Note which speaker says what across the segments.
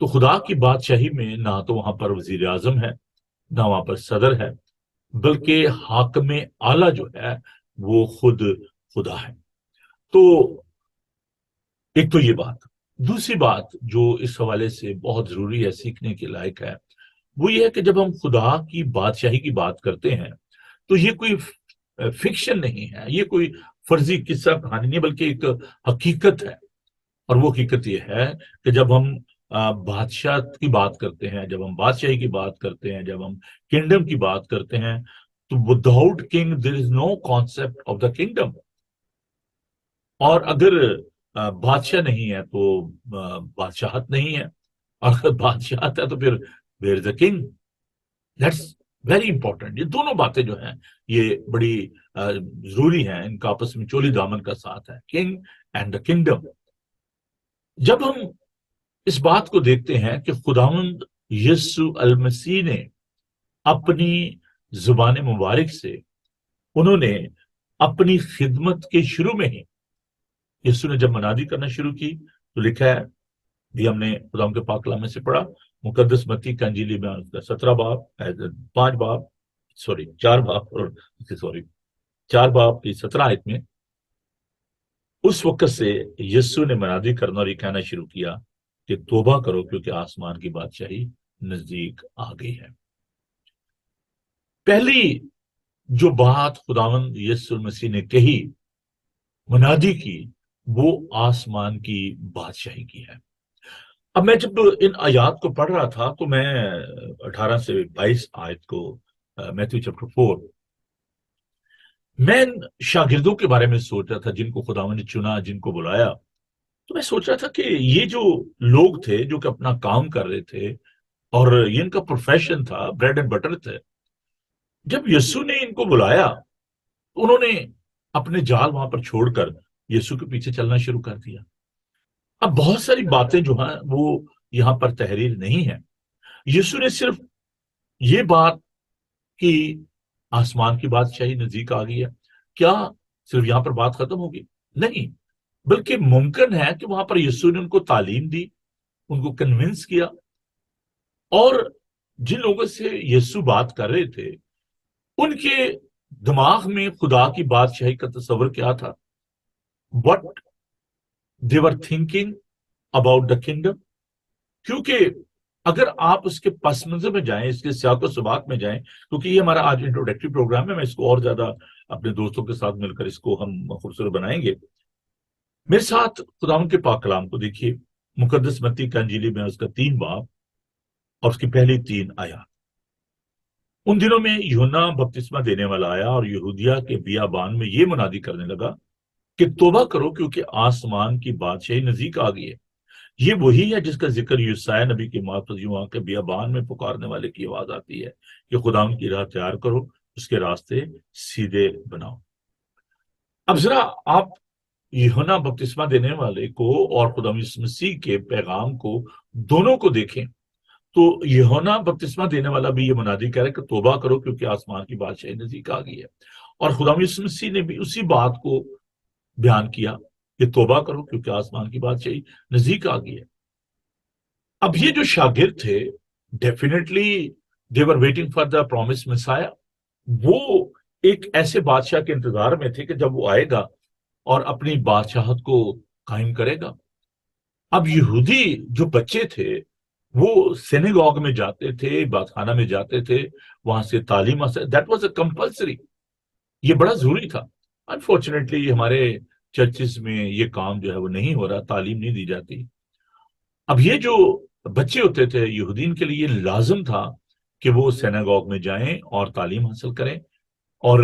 Speaker 1: تو خدا کی بادشاہی میں نہ تو وہاں پر وزیر اعظم ہے، نہ وہاں پر صدر ہے، بلکہ حاکم اعلیٰ جو ہے وہ خود خدا ہے۔ تو ایک تو یہ بات، دوسری بات جو اس حوالے سے بہت ضروری ہے، سیکھنے کے لائق ہے، وہ یہ ہے کہ جب ہم خدا کی بادشاہی کی بات کرتے ہیں تو یہ کوئی فکشن نہیں ہے، یہ کوئی فرضی قصہ کہانی نہیں، بلکہ ایک حقیقت ہے۔ اور وہ حقیقت یہ ہے کہ جب ہم بادشاہ کی بات کرتے ہیں، جب ہم بادشاہی کی بات کرتے ہیں، جب ہم کنگڈم کی بات کرتے ہیں، تو without king there is no concept of the kingdom. اور اگر بادشاہ نہیں ہے تو بادشاہت نہیں ہے، اور اگر بادشاہت ہے تو پھر where is a king? That's very important. یہ دونوں باتیں جو ہیں یہ بڑی ضروری ہیں، ان کا آپس میں چولی دامن کا ساتھ ہے، کنگ اینڈ دا کنگڈم۔ جب ہم اس بات کو دیکھتے ہیں کہ خداوند یسوع المسیح نے اپنی زبان مبارک سے، انہوں نے اپنی خدمت کے شروع میں ہی یسوع نے جب منادی کرنا شروع کی تو لکھا ہے، بھی ہم نے خدا کے پاک کلام میں سے پڑھا، مقدس متی کا انجیلی میں 17 باب 5 باب 4 باب اور 4 باب کی 17 آیت میں اس وقت سے یسوع نے منادی کرنا اور یہ کہنا شروع کیا کہ توبہ کرو کیونکہ آسمان کی بادشاہی نزدیک آ گئی ہے۔ پہلی جو بات خداوند یسوع مسیح نے کہی، منادی کی، وہ آسمان کی بادشاہی کی ہے۔ اب میں جب ان آیات کو پڑھ رہا تھا تو میں 18 سے 22 آیت کو، میتھیو چیپٹر 4، میں ان شاگردوں کے بارے میں سوچ رہا تھا جن کو خداوند نے چنا، جن کو بلایا۔ تو میں سوچ رہا تھا کہ یہ جو لوگ تھے جو کہ اپنا کام کر رہے تھے اور یہ ان کا پروفیشن تھا، بریڈ اینڈ بٹر تھے، جب یسوع نے ان کو بلایا انہوں نے اپنے جال وہاں پر چھوڑ کر یسوع کے پیچھے چلنا شروع کر دیا۔ اب بہت ساری باتیں جو ہیں وہ یہاں پر تحریر نہیں ہے۔ یسوع نے صرف یہ بات کہ آسمان کی بادشاہی نزدیک آ گئی ہے، کیا صرف یہاں پر بات ختم ہوگی؟ نہیں، بلکہ ممکن ہے کہ وہاں پر یسوع نے ان کو تعلیم دی، ان کو کنونس کیا، اور جن لوگوں سے یسوع بات کر رہے تھے ان کے دماغ میں خدا کی بادشاہی کا تصور کیا تھا، what they were thinking about the kingdom۔ کیونکہ اگر آپ اس کے پس منظر میں جائیں، اس کے سیاق و سباق میں جائیں، کیونکہ یہ ہمارا آج انٹروڈکٹری پروگرام ہے، میں اس کو اور زیادہ اپنے دوستوں کے ساتھ مل کر اس کو ہم خوبصورت بنائیں گے۔ میرے ساتھ خداوند کے پاک کلام کو دیکھیے، مقدس متی کا انجیلی میں اس کا 3 باب اور اس کی پہلی 3 آیات۔ ان دنوں میں یوحنا بپتسمہ دینے والا آیا اور یہودیہ کے بیابان میں یہ منادی کرنے لگا کہ توبہ کرو کیونکہ آسمان کی بادشاہی نزدیک آ گئی ہے۔ یہ وہی ہے جس کا ذکر یوسیہ نبی کی ماتحت یوں کے بیابان میں پکارنے والے کی آواز آتی ہے کہ خداوند کی راہ تیار کرو، اس کے راستے سیدھے بناؤ۔ اب ذرا آپ یوحنا بپتسمہ دینے والے کو اور خداوند یسوع مسیح کے پیغام کو دونوں کو دیکھیں تو یوحنا بپتسمہ دینے والا بھی یہ منادی کہہ رہا ہے کہ توبہ کرو کیونکہ آسمان کی بادشاہی نزدیک آ گئی ہے، اور خداوند یسوع مسیح نے بھی اسی بات کو بیان کیا کہ توبہ کرو کیونکہ آسمان کی بادشاہی نزدیک آ گئی ہے۔ اب یہ جو شاگرد تھے definitely they were waiting for the promised Messiah۔ وہ ایک ایسے بادشاہ کے انتظار میں تھے کہ جب وہ آئے گا اور اپنی بادشاہت کو قائم کرے گا۔ اب یہودی جو بچے تھے وہ سینیگوگ میں جاتے تھے، عبادت خانہ میں جاتے تھے، وہاں سے تعلیم حاصل، دیٹ واز اے کمپلسری، یہ بڑا ضروری تھا۔ انفارچونیٹلی ہمارے چرچز میں یہ کام جو ہے وہ نہیں ہو رہا، تعلیم نہیں دی جاتی۔ اب یہ جو بچے ہوتے تھے یہودین کے لیے لازم تھا کہ وہ سینیگوگ میں جائیں اور تعلیم حاصل کریں، اور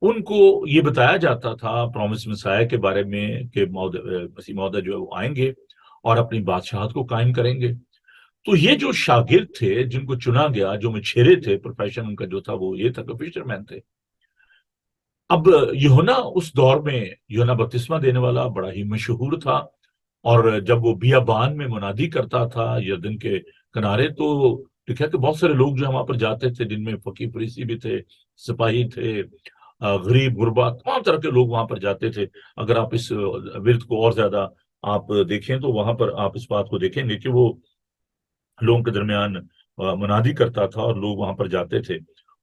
Speaker 1: ان کو یہ بتایا جاتا تھا پرومس مسیح کے بارے میں کہ مسیح موعود جو ہے وہ آئیں گے اور اپنی بادشاہت کو قائم کریں گے۔ تو یہ جو شاگرد تھے جن کو چنا گیا، جو مچھیرے تھے، پروفیشن ان کا جو تھا وہ یہ تھا کہ فشر مین تھے۔ اب یوحنا اس دور میں، یوحنا بپتسمہ دینے والا بڑا ہی مشہور تھا، اور جب وہ بیابان میں منادی کرتا تھا یردن کے کنارے تو لکھا کہ بہت سارے لوگ جو وہاں پر جاتے تھے، جن میں فقیر فریسی بھی تھے، سپاہی تھے، غریب غربا، تمام طرح کے لوگ وہاں پر جاتے تھے۔ اگر آپ اس ورد کو اور زیادہ آپ دیکھیں تو وہاں پر آپ اس بات کو دیکھیں گے کہ وہ لوگوں کے درمیان منادی کرتا تھا اور لوگ وہاں پر جاتے تھے.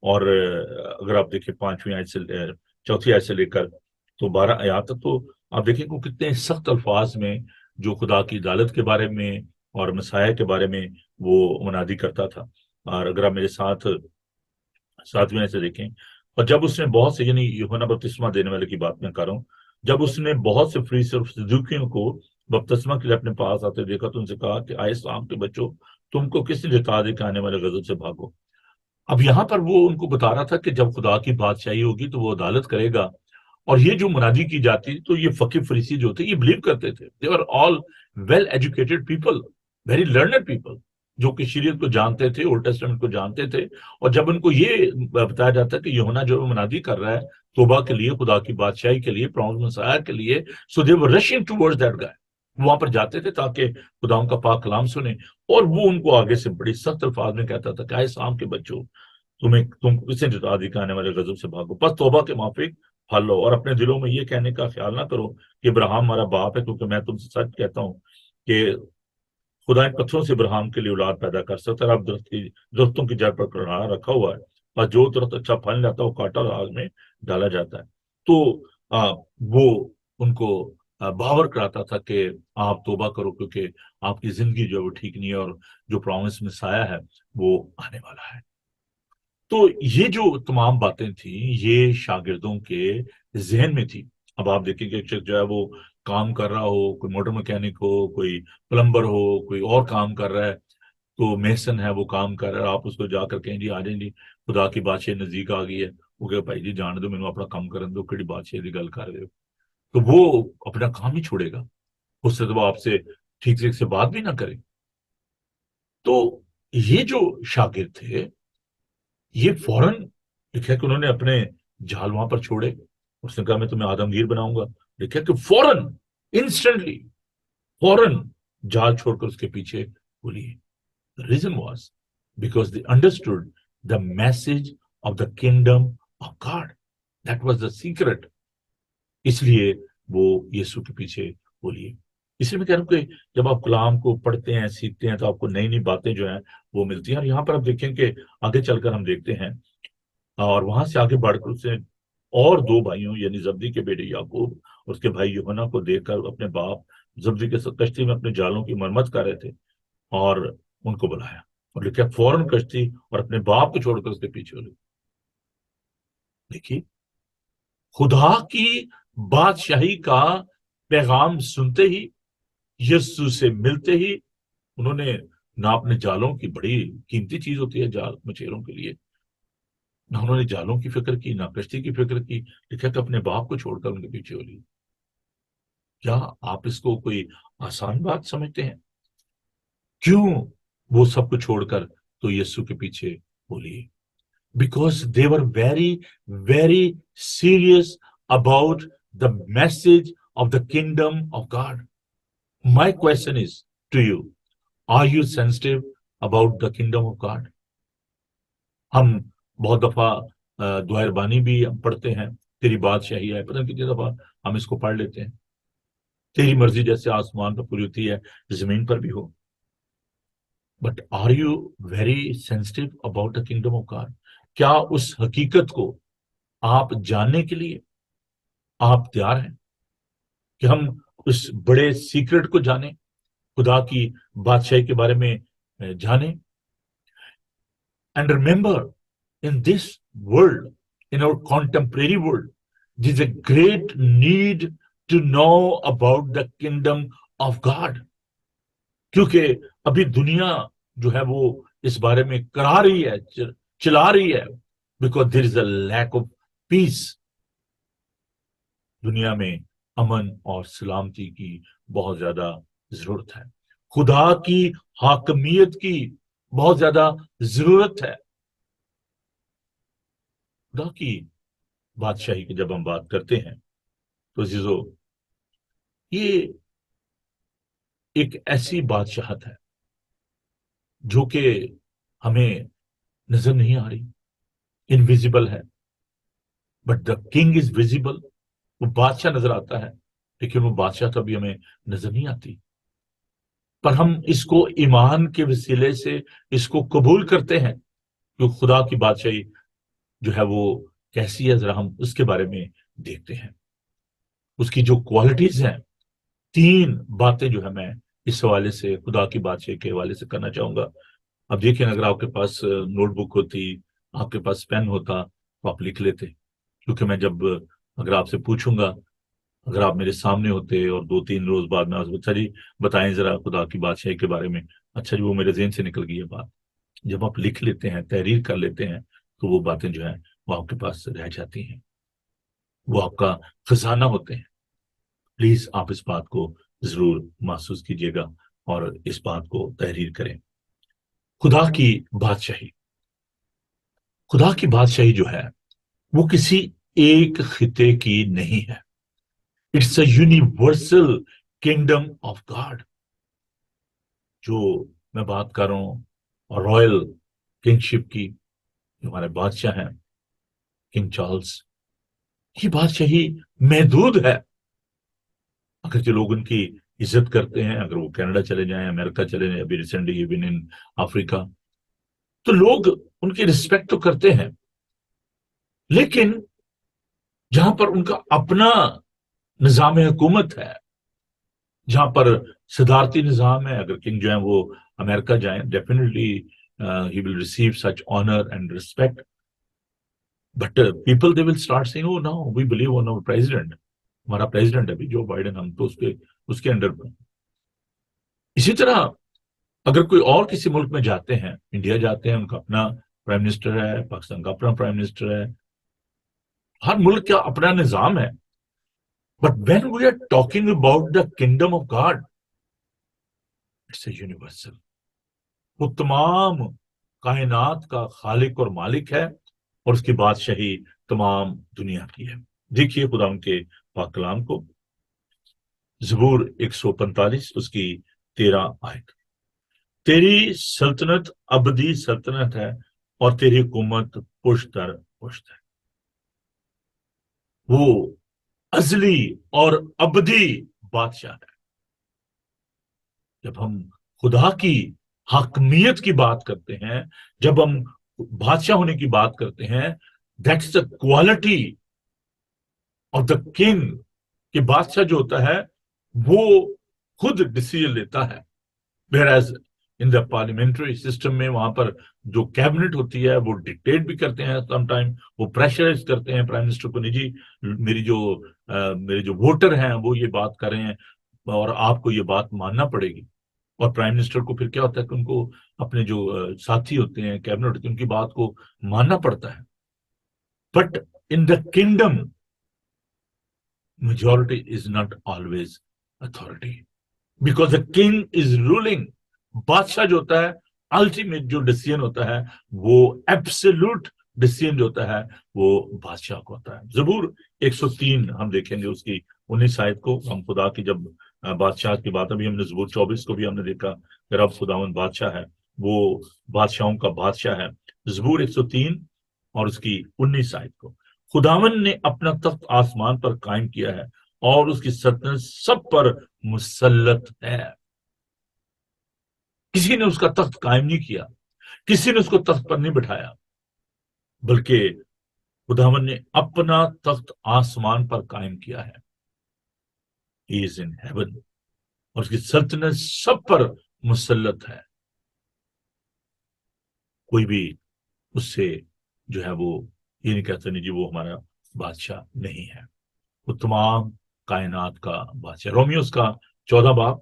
Speaker 1: اور اگر آپ دیکھیں 5ویں آیت سے 4تھی آیت سے لے کر تو 12 آیات تک، تو آپ دیکھیں کہ وہ کتنے سخت الفاظ میں جو خدا کی عدالت کے بارے میں اور مسائح کے بارے میں وہ منادی کرتا تھا. اور اگر آپ میرے ساتھ 7ویں آیت سے دیکھیں، اور جب اس نے بہت سے، یعنی یوحنا بپتسمہ دینے والے کی بات میں کر رہا ہوں، جب اس نے بہت سے فریسی اور صدوقیوں کو بپتسمہ کے لیے اپنے پاس آتے دیکھا تو ان سے کہا کہ آئے اسلام کے بچوں، تم کو کس نے جتا دے کہ آنے والے غضب سے بھاگو. اب یہاں پر وہ ان کو بتا رہا تھا کہ جب خدا کی بادشاہی ہوگی تو وہ عدالت کرے گا. اور یہ جو منادی کی جاتی تو یہ فقیہ فریسی جو تھے یہ بلیو کرتے تھے. They are all well educated people, very learned people, جو کہ شریعت کو جانتے تھے، اولڈ ٹیسٹمنٹ کو جانتے تھے. اور جب ان کو یہ بتایا جاتا ہے کہ یوحنا جو منادی کر رہا ہے توبہ کے لیے، خدا کی بادشاہی کے لیے، پرامس مسیح کے لیے، سو دے ور رشنگ ٹورڈز دیٹ گائے. وہاں پر جاتے تھے تاکہ خدا ان کا پاک کلام سنیں. اور وہ ان کو آگے سے بڑی سخت الفاظ میں کہتا تھا کہ اے اسلام کے بچوں، تم کسے جتا دی کہ آنے والے غضب سے بھاگو، بس توبہ کے موافق پھل لو، اور اپنے دلوں میں یہ کہنے کا خیال نہ کرو کہ ابراہیم ہمارا باپ ہے، کیونکہ میں تم سے سچ کہتا ہوں کہ خدا ان پتھروں سے ابراہیم کے لیے اولاد پیدا کر سکتا ہے. اب درختوں کی جڑ پر کنارا رکھا ہوا ہے، اور جو درخت اچھا پھل لاتا ہے وہ کاٹا اور آگ میں ڈالا جاتا ہے. تو وہ ان کو باور کراتا تھا کہ آپ توبہ کرو، کیونکہ آپ کی زندگی جو ہے وہ ٹھیک نہیں ہے، اور جو پرامس میں سایہ ہے وہ آنے والا ہے. تو یہ جو تمام باتیں تھیں یہ شاگردوں کے ذہن میں تھی. اب آپ دیکھیں کہ ایک شخص جو ہے وہ کام کر رہا ہو، کوئی موٹر مکینک ہو، کوئی پلمبر ہو، کوئی اور کام کر رہا ہے، تو میسن ہے وہ کام کر رہا ہے، آپ اس کو جا کر کہیں جی آ جائیں جی خدا کی بادشاہی نزدیک آ گئی ہے، وہ کہ بھائی جی جان دو، میں اپنا کام کرن دو، کہڑی بادشاہی کی گل کر رہے ہو. تو وہ اپنا کام ہی چھوڑے گا، اس سے تو وہ آپ سے ٹھیک سے بات بھی نہ کرے. تو یہ جو شاگرد تھے یہ فوراً لکھا کہ انہوں نے اپنے جال وہاں پر چھوڑے. اس نے کہا میں تمہیں آدمگیر بناؤں گا. لکھا کہ فوراً، انسٹنٹلی، فوراً جال چھوڑ کر اس کے پیچھے بولی. The reason was because they understood the message of the kingdom of God. That was the secret. اس لیے وہ یسوع کے پیچھے بولیے. اس لیے میں کہہ رہا ہوں کہ جب آپ کلام کو پڑھتے ہیں، سیکھتے ہیں، تو آپ کو نئی نئی باتیں جو ہیں وہ ملتی ہیں. اور یہاں پر آپ دیکھیں کہ آگے چل کر ہم دیکھتے ہیں، اور وہاں سے آگے بڑھ کر اس نے اور 2 بھائیوں یعنی زبدی کے بیٹے یعقوب اور اس کے بھائی یوحنا کو دیکھ کر اپنے باپ زبدی کے ساتھ کشتی میں اپنے جالوں کی مرمت کر رہے تھے، اور ان کو بلایا اور لکھا فوراً کشتی اور اپنے باپ کو چھوڑ کر اس کے پیچھے ہو گئی. دیکھیے خدا کی بادشاہی کا پیغام سنتے ہی، یسوع سے ملتے ہی، انہوں نے نہ اپنے جالوں کی، بڑی قیمتی چیز ہوتی ہے جال مچھیروں کے لیے، نہ انہوں نے جالوں کی فکر کی، نہ کشتی کی فکر کی. لکھا کہ اپنے باپ کو چھوڑ کر ان کے پیچھے ہو لی. کیا آپ اس کو کوئی آسان بات سمجھتے ہیں؟ کیوں وہ سب کو چھوڑ کر تو یسوع کے پیچھے ہو لیے؟ Because they were very, very serious about the message of the kingdom of God. My question is to you, are you sensitive about the kingdom of God? ہم بہت دفعہ دعائے ربانی بھی ہم پڑھتے ہیں، تیری بادشاہی ہے، پتہ نہیں کتنی دفعہ ہم اس کو پڑھ لیتے ہیں. تیری مرضی جیسے آسمان پر پوری ہوتی ہے زمین پر بھی ہو. But are you very sensitive about the kingdom of God? کیا اس حقیقت کو آپ جاننے کے لیے آپ تیار ہیں کہ ہم اس بڑے سیکرٹ کو جانیں، خدا کی بادشاہی کے بارے میں جانیں؟ And remember in this world, in our contemporary world, there is a great need to know about the kingdom of God. کیونکہ ابھی دنیا جو ہے وہ اس بارے میں کرا رہی ہے، چلا رہی ہے. because there is a lack of peace. دنیا میں امن اور سلامتی کی بہت زیادہ ضرورت ہے. خدا کی حاکمیت کی بہت زیادہ ضرورت ہے. خدا کی بادشاہی کی جب ہم بات کرتے ہیں تو عزیزو یہ ایک ایسی بادشاہت ہے جو کہ ہمیں نظر نہیں آ رہی، انویزیبل ہے. But the king is visible. وہ بادشاہ نظر آتا ہے لیکن وہ بادشاہ تو ابھی ہمیں نظر نہیں آتی. پر ہم اس کو ایمان کے وسیلے سے اس کو قبول کرتے ہیں کہ خدا کی بادشاہی جو ہے وہ کیسی ہے، ذرا ہم اس کے بارے میں دیکھتے ہیں. اس کی جو کوالٹیز ہیں، 3 باتیں جو ہے میں اس حوالے سے خدا کی بادشاہی کے حوالے سے کرنا چاہوں گا. اب دیکھیں، اگر آپ کے پاس نوٹ بک ہوتی، آپ کے پاس پین ہوتا تو آپ لکھ لیتے، کیونکہ میں جب اگر آپ سے پوچھوں گا، اگر آپ میرے سامنے ہوتے اور 2-3 روز بعد میں اچھا جی بتائیں ذرا خدا کی بادشاہی کے بارے میں، اچھا جی وہ میرے ذہن سے نکل گئی ہے بات. جب آپ لکھ لیتے ہیں، تحریر کر لیتے ہیں، تو وہ باتیں جو ہیں وہ آپ کے پاس رہ جاتی ہیں، وہ آپ کا خزانہ ہوتے ہیں. پلیز آپ اس بات کو ضرور محسوس کیجیے گا اور اس بات کو تحریر کریں. خدا کی بادشاہی، خدا کی بادشاہی جو ہے وہ کسی ایک خطے کی نہیں ہے. It's a universal kingdom of God. جو میں بات کر رہا ہوں رائل کنگشپ کی، جو ہمارے بادشاہ ہیں کنگ چارلز، یہ بادشاہی محدود ہے. اگر جو لوگ ان کی عزت کرتے ہیں، اگر وہ کینیڈا چلے جائیں، امریکہ چلے جائیں، ابھی ریسنٹلی بن ان افریقہ، تو لوگ ان کی رسپیکٹ تو کرتے ہیں، لیکن جہاں پر ان کا اپنا نظام حکومت ہے، جہاں پر صدارتی نظام ہے، اگر کنگ جو ہیں وہ امریکہ جائیں، definitely he will receive such honour and respect. But people they will start saying oh no we believe in our president. ہمارا پریزیڈنٹ ابھی جو بائیڈن، ہم تو اس کے انڈر پر. اسی طرح اگر کوئی اور کسی ملک میں جاتے ہیں، انڈیا جاتے ہیں، ان کا اپنا پرائم منسٹر ہے، پاکستان کا اپنا پرائم منسٹر ہے، ہر ملک کا اپنا نظام ہے. But when we are talking about the kingdom of God, it's a universal. وہ تمام کائنات کا خالق اور مالک ہے، اور اس کی بادشاہی تمام دنیا کی ہے. دیکھیے خدا ان کے پاک کلام کو، زبور 145 اس کی 13 آیت. تیری سلطنت ابدی سلطنت ہے، اور تیری حکومت پشت در پشت ہے. وہ ازلی اور ابدی بادشاہ ہے. جب ہم خدا کی حاکمیت کی بات کرتے ہیں، جب ہم بادشاہ ہونے کی بات کرتے ہیں، that's the quality of the king. کہ بادشاہ جو ہوتا ہے وہ خود ڈیسیژن لیتا ہے. whereas ان دا پارلیمنٹری سسٹم میں، وہاں پر جو کیبنٹ ہوتی ہے وہ ڈکٹیٹ بھی کرتے ہیں، سم ٹائم وہ پریشرائز کرتے ہیں پرائم منسٹر کو، نہیں جی میرے جو ووٹر ہیں وہ یہ بات کر رہے ہیں اور آپ کو یہ بات ماننا پڑے گی. اور پرائم منسٹر کو پھر کیا ہوتا ہے کہ ان کو اپنے جو ساتھی ہوتے ہیں، کیبنٹ ہوتے ہیں، ان کی بات کو ماننا پڑتا ہے. But in the kingdom majority is not always authority, because the king is ruling. بادشاہ جو ہوتا ہے، الٹیمیٹ جو ڈیسیژن ہوتا ہے، وہ ایبسولوٹ ڈیسیژن جو ہوتا ہے وہ بادشاہ کو ہوتا ہے. زبور 103 ہم دیکھیں گے اس کی 19 آیت کو. ہم خدا کی جب بادشاہ کی بات، ابھی ہم نے زبور 24 کو بھی ہم نے دیکھا کہ رب خداوند بادشاہ ہے، وہ بادشاہوں کا بادشاہ ہے. زبور 103 اور اس کی 19 آیت کو، خداوند نے اپنا تخت آسمان پر قائم کیا ہے، اور اس کی سلطنت سب پر مسلط ہے. کسی نے اس کا تخت قائم نہیں کیا، کسی نے اس کو تخت پر نہیں بٹھایا، بلکہ خداوند نے اپنا تخت آسمان پر قائم کیا ہے. He is in heaven، اور اس کی سلطنت سب پر مسلط ہے. کوئی بھی اس سے جو ہے وہ یہ نہیں کہتا نہیں جی وہ ہمارا بادشاہ نہیں ہے. وہ تمام کائنات کا بادشاہ. رومیوز کا 14 باب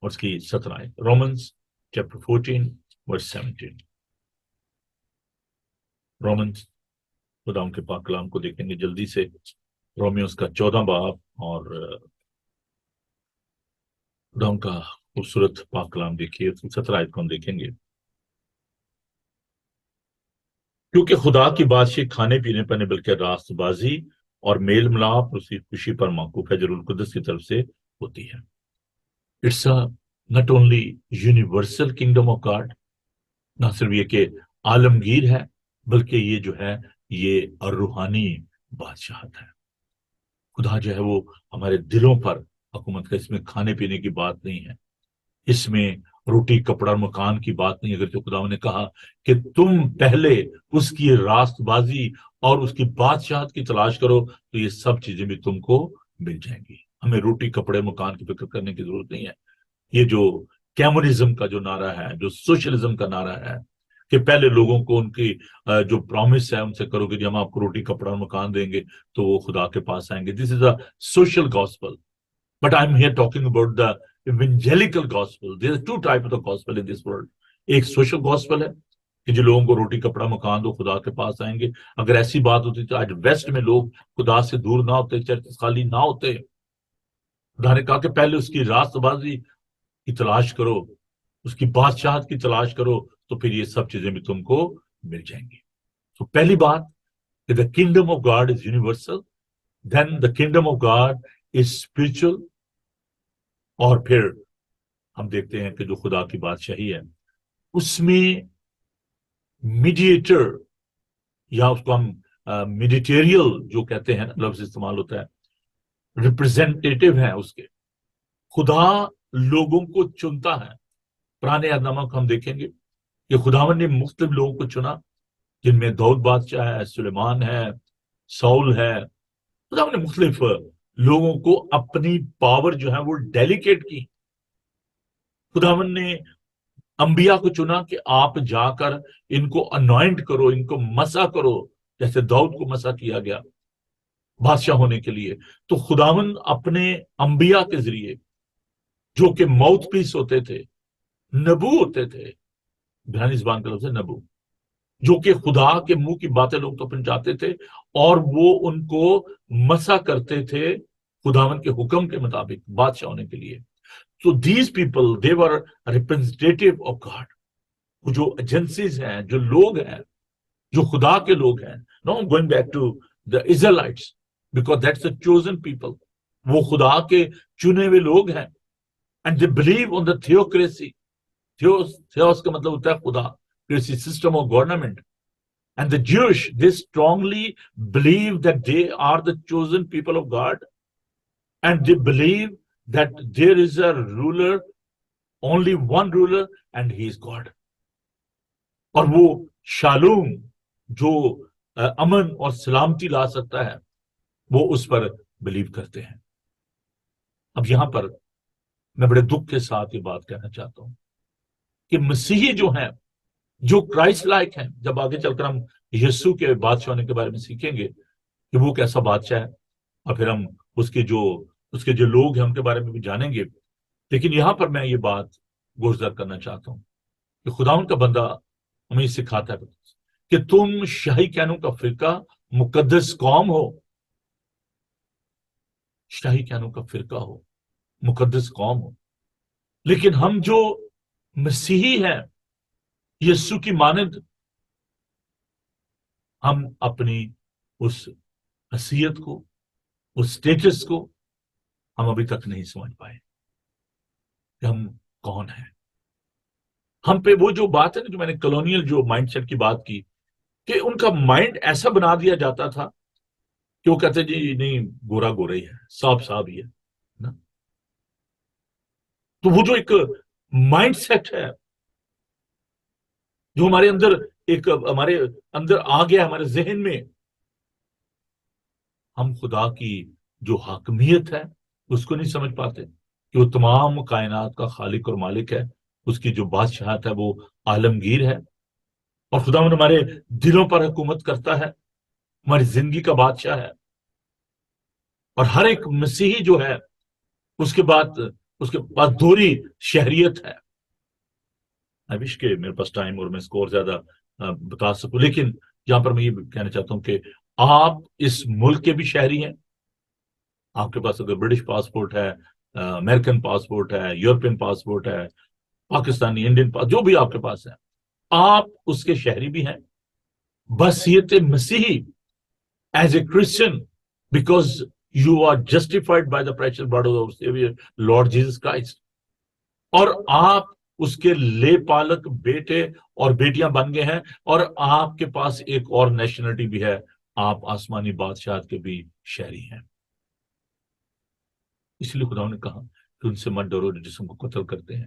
Speaker 1: اور اس کی 17 آیت. رومنز چیپٹر 14 ورس 17. رومنز، خدا ان کے پاک کلام کو دیکھیں گے جلدی سے. رومیوز کا 14 باب اور خدا ان کا خوبصورت پاک کلام دیکھیے، 17 آیت کو ہم دیکھیں گے. کیونکہ خدا کی بادشاہی کھانے پینے پر نہیں، بلکہ راست بازی اور میل ملاپ اور اس کی خوشی پر موقوف ہے، جو روح القدس کی طرف سے ہوتی ہے. It's not only universal kingdom of God, نہ صرف یہ کہ عالمگیر ہے، بلکہ یہ جو ہے یہ روحانی بادشاہت ہے. خدا جو ہے وہ ہمارے دلوں پر حکومت کا، اس میں کھانے پینے کی بات نہیں ہے. اس میں روٹی کپڑا اور مکان کی بات نہیں، اگر جو خدا نے کہا کہ تم پہلے اس کی راست بازی اور اس کی بادشاہت کی تلاش کرو تو یہ سب چیزیں بھی تم کو مل جائیں گی. ہمیں روٹی کپڑے مکان کی فکر کرنے کی ضرورت نہیں ہے. یہ جو کیمونزم کا جو نعرہ ہے، جو سوشلزم کا نعرہ ہے کہ پہلے لوگوں کو ان کی جو پرومس ہے ان سے کرو کہ جی ہم آپ کو روٹی کپڑا اور مکان دیں گے تو وہ خدا کے پاس آئیں گے. This is a social gospel. But I'm here talking about the evangelical gospel. There are two types of the gospel in this world. ایک سوشل گاسپل ہے کہ جو لوگوں کو روٹی کپڑا مکان دو خدا کے پاس آئیں گے. اگر ایسی بات ہوتی تو آج ویسٹ میں لوگ خدا سے دور نہ ہوتے، چرچ خالی نہ ہوتے. خدا نے کہا کہ پہلے اس کی راست بازی کی تلاش کرو، اس کی بادشاہت کی تلاش کرو تو پھر یہ سب چیزیں بھی تم کو مل جائیں گی. تو پہلی بات کہ the kingdom of God is universal, then the kingdom of God is spiritual. اور پھر ہم دیکھتے ہیں کہ جو خدا کی بادشاہی ہے اس میں میڈیٹر یا اس کو ہم میڈیٹیریل جو کہتے ہیں لفظ استعمال ہوتا ہے، ریپرزینٹیٹو ہیں اس کے. خدا لوگوں کو چنتا ہے. پرانے عہد نامہ کو ہم دیکھیں گے کہ خداوند نے مختلف لوگوں کو چنا، جن میں داؤد بادشاہ ہے، سلیمان ہے، ساؤل ہے. خداوند نے مختلف لوگوں کو اپنی پاور جو ہے وہ ڈیلیکیٹ کی. خداوند نے انبیاء کو چنا کہ آپ جا کر ان کو انوائنٹ کرو، ان کو مسح کرو، جیسے داؤد کو مسح کیا گیا بادشاہ ہونے کے لیے. تو خداوند اپنے انبیاء کے ذریعے جو کہ ماؤتھ پیس ہوتے تھے، نبو ہوتے تھے، بہانی زبان کا لفظ ہے نبو، جو کہ خدا کے منہ کی باتیں لوگ تو پہنچاتے تھے اور وہ ان کو مسح کرتے تھے خداوند کے حکم کے مطابق بادشاہ ہونے کے لیے. So these people, they were representative of God. جو ایجنسیز ہیں، جو لوگ ہیں، جو خدا کے لوگ ہیں. No, going back to the Israelites, because that's the chosen people. وہ خدا کے چنے ہوئے لوگ ہیں. And they believe on the theocracy. Theos کا مطلب ہوتا ہے خدا. There's a system of government. And the Jewish, they strongly believe that they are the chosen people of God. And they believe that there is a ruler, only one ruler, and he is God. اور وہ Shalom جو امن اور سلامتی لا سکتا ہے وہ اس پر blue کرتے ہیں. اب یہاں پر میں بڑے دکھ کے ساتھ یہ بات کہنا چاہتا ہوں کہ مسیحی جو ہیں، جو کرائسٹ لائک ہیں، جب آگے چل کر ہم یسوع کے بادشاہ ہونے کے بارے میں سیکھیں گے کہ وہ کیسا بادشاہ ہے اور پھر ہم اس کے جو لوگ ہیں ان کے بارے میں بھی جانیں گے. لیکن یہاں پر میں یہ بات گزر کرنا چاہتا ہوں کہ خداوند کا بندہ ہمیں یہ سکھاتا ہے کہ تم شاہی کہنوں کا فرقہ، مقدس قوم ہو. شاہی کہنوں کا فرقہ ہو، مقدس قوم ہو. لیکن ہم جو مسیحی ہیں، یسوع کی مانند، ہم اپنی اس حیثیت کو، اس سٹیٹس کو ہم ابھی تک نہیں سمجھ پائے کہ ہم کون ہیں. ہم پہ وہ جو بات ہے نا، جو میں نے کالونیل جو مائنڈ سیٹ کی بات کی، کہ ان کا مائنڈ ایسا بنا دیا جاتا تھا کہ وہ کہتے جی نہیں، گورا گورا ہی ہے، صاف ہی ہے نا. تو وہ جو ایک مائنڈ سیٹ ہے جو ہمارے اندر آ گیا، ہمارے ذہن میں، ہم خدا کی جو حاکمیت ہے اس کو نہیں سمجھ پاتے کہ وہ تمام کائنات کا خالق اور مالک ہے. اس کی جو بادشاہت ہے وہ عالمگیر ہے اور خدا ہمارے دلوں پر حکومت کرتا ہے، ہماری زندگی کا بادشاہ ہے. اور ہر ایک مسیحی جو ہے اس کے پاس دوہری شہریت ہے. I wish کہ میرے پاس ٹائم اور میں اس کو اور زیادہ بتا سکوں، لیکن یہاں پر میں یہ کہنا چاہتا ہوں کہ آپ اس ملک کے بھی شہری ہیں. آپ کے پاس اگر برٹش پاسپورٹ ہے، امریکن پاسپورٹ ہے، یورپین پاسپورٹ ہے، پاکستانی، انڈین جو بھی آپ کے پاس ہے، آپ اس کے شہری بھی ہیں بحیثیت مسیحی، as a Christian, because you are justified by the precious blood of our saviour Lord Jesus Christ. اور آپ اس کے لے پالک بیٹے اور بیٹیاں بن گئے ہیں، اور آپ کے پاس ایک اور نیشنلٹی بھی ہے، آپ آسمانی بادشاہت کے بھی شہری ہیں. اس لیے خدا نے کہا کہ ان سے مت ڈرو جو جسم کو قتل کرتے ہیں